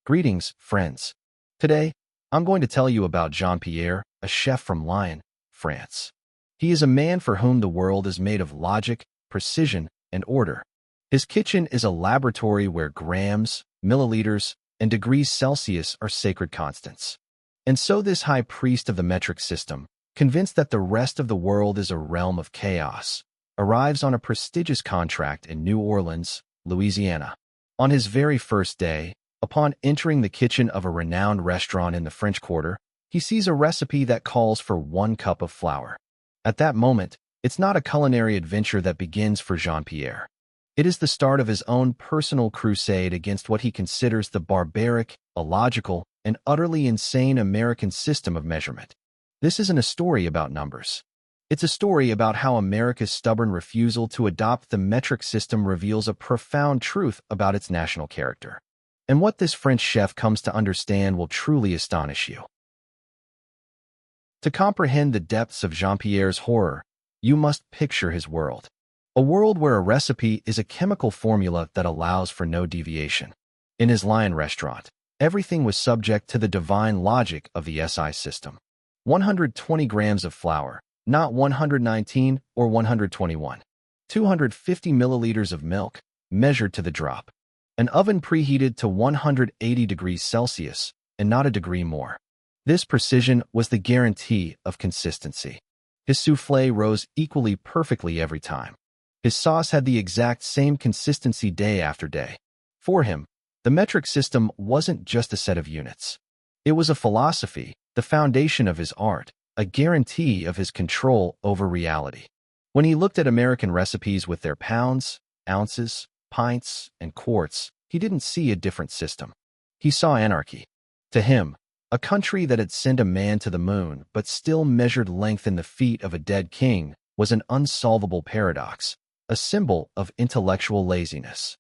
Greetings, friends. Today, I'm going to tell you about Jean-Pierre, a chef from Lyon, France. He is a man for whom the world is made of logic, precision, and order. His kitchen is a laboratory where grams, milliliters, and degrees Celsius are sacred constants. And so this high priest of the metric system, convinced that the rest of the world is a realm of chaos, arrives on a prestigious contract in New Orleans, Louisiana. On his very first day, upon entering the kitchen of a renowned restaurant in the French Quarter, he sees a recipe that calls for 1 cup of flour. At that moment, it's not a culinary adventure that begins for Jean-Pierre. It is the start of his own personal crusade against what he considers the barbaric, illogical, and utterly insane American system of measurement. This isn't a story about numbers. It's a story about how America's stubborn refusal to adopt the metric system reveals a profound truth about its national character. And what this French chef comes to understand will truly astonish you. To comprehend the depths of Jean-Pierre's horror, you must picture his world. A world where a recipe is a chemical formula that allows for no deviation. In his Lyon restaurant, everything was subject to the divine logic of the SI system. 120 grams of flour, not 119 or 121. 250 milliliters of milk, measured to the drop. An oven preheated to 180 degrees Celsius, and not a degree more. This precision was the guarantee of consistency. His soufflé rose equally perfectly every time. His sauce had the exact same consistency day after day. For him, the metric system wasn't just a set of units. It was a philosophy, the foundation of his art, a guarantee of his control over reality. When he looked at American recipes with their pounds, ounces, pints, and quarts, he didn't see a different system. He saw anarchy. To him, a country that had sent a man to the moon but still measured length in the feet of a dead king was an unsolvable paradox, a symbol of intellectual laziness.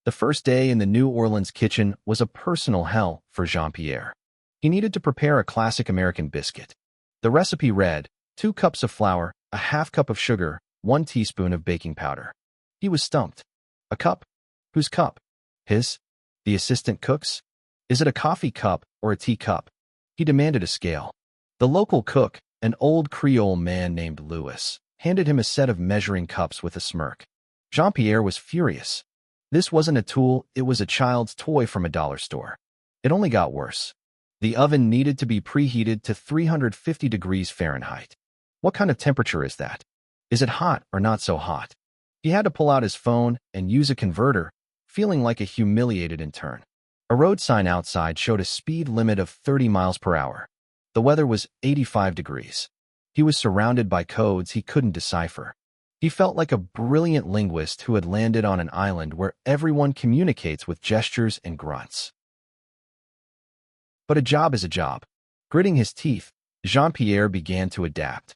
The first day in the New Orleans kitchen was a personal hell for Jean-Pierre. He needed to prepare a classic American biscuit. The recipe read, 2 cups of flour, a half cup of sugar, 1 teaspoon of baking powder. He was stumped. A cup? Whose cup? His? The assistant cook's? Is it a coffee cup or a tea cup? He demanded a scale. The local cook, an old Creole man named Louis, handed him a set of measuring cups with a smirk. Jean-Pierre was furious. This wasn't a tool, it was a child's toy from a dollar store. It only got worse. The oven needed to be preheated to 350 degrees Fahrenheit. What kind of temperature is that? Is it hot or not so hot? He had to pull out his phone and use a converter, feeling like a humiliated intern. A road sign outside showed a speed limit of 30 miles per hour. The weather was 85 degrees. He was surrounded by codes he couldn't decipher. He felt like a brilliant linguist who had landed on an island where everyone communicates with gestures and grunts. But a job is a job. Gritting his teeth, Jean-Pierre began to adapt.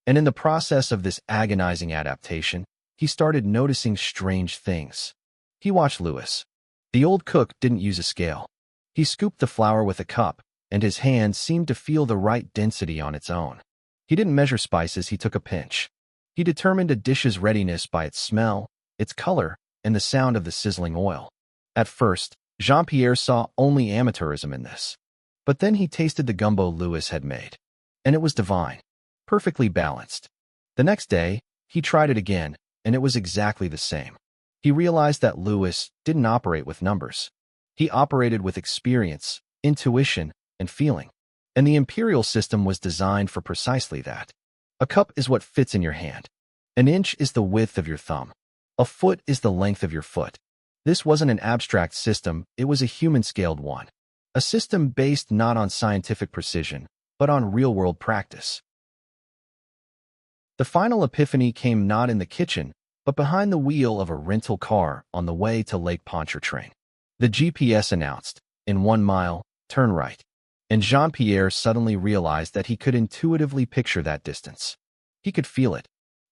And in the process of this agonizing adaptation, he started noticing strange things. He watched Louis. The old cook didn't use a scale. He scooped the flour with a cup, and his hand seemed to feel the right density on its own. He didn't measure spices, he took a pinch. He determined a dish's readiness by its smell, its color, and the sound of the sizzling oil. At first, Jean-Pierre saw only amateurism in this. But then he tasted the gumbo Louis had made. And it was divine, perfectly balanced. The next day, he tried it again, and it was exactly the same. He realized that Louis didn't operate with numbers. He operated with experience, intuition, and feeling. And the imperial system was designed for precisely that. A cup is what fits in your hand. An inch is the width of your thumb. A foot is the length of your foot. This wasn't an abstract system, it was a human-scaled one. A system based not on scientific precision, but on real-world practice. The final epiphany came not in the kitchen, but behind the wheel of a rental car on the way to Lake Pontchartrain. The GPS announced, in 1 mile, turn right. And Jean-Pierre suddenly realized that he could intuitively picture that distance. He could feel it.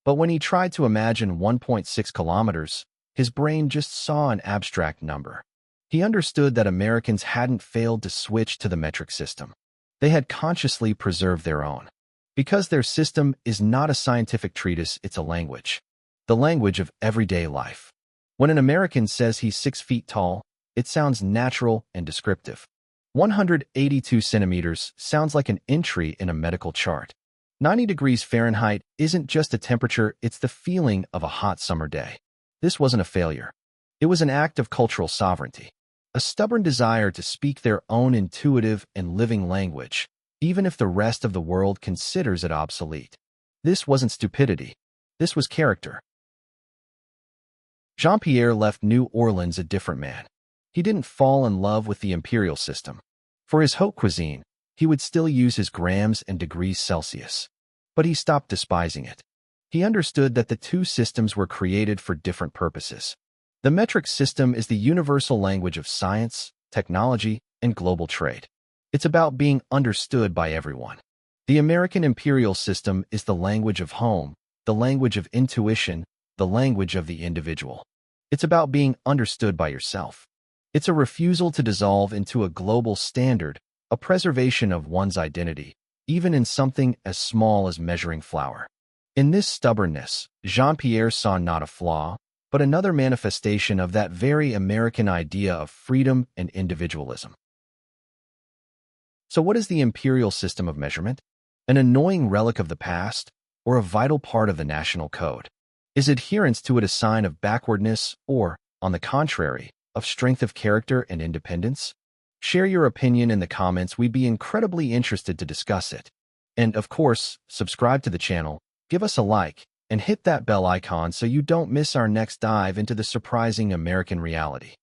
But when he tried to imagine 1.6 kilometers, his brain just saw an abstract number. He understood that Americans hadn't failed to switch to the metric system. They had consciously preserved their own. Because their system is not a scientific treatise, it's a language. The language of everyday life. When an American says he's 6 feet tall, It sounds natural and descriptive. 182 centimeters sounds like an entry in a medical chart. 90 degrees Fahrenheit isn't just a temperature, it's the feeling of a hot summer day. This wasn't a failure. It was an act of cultural sovereignty, a stubborn desire to speak their own intuitive and living language, even if the rest of the world considers it obsolete. This wasn't stupidity. This was character. Jean-Pierre left New Orleans a different man. He didn't fall in love with the imperial system. For his haute cuisine, he would still use his grams and degrees Celsius. But he stopped despising it. He understood that the two systems were created for different purposes. The metric system is the universal language of science, technology, and global trade. It's about being understood by everyone. The American imperial system is the language of home, the language of intuition, the language of the individual. It's about being understood by yourself. It's a refusal to dissolve into a global standard, a preservation of one's identity, even in something as small as measuring flour. In this stubbornness, Jean-Pierre saw not a flaw, but another manifestation of that very American idea of freedom and individualism. So what is the imperial system of measurement? An annoying relic of the past, or a vital part of the national code? Is adherence to it a sign of backwardness or, on the contrary, of strength of character and independence? Share your opinion in the comments. We'd be incredibly interested to discuss it. And, of course, subscribe to the channel, give us a like, and hit that bell icon so you don't miss our next dive into the surprising American reality.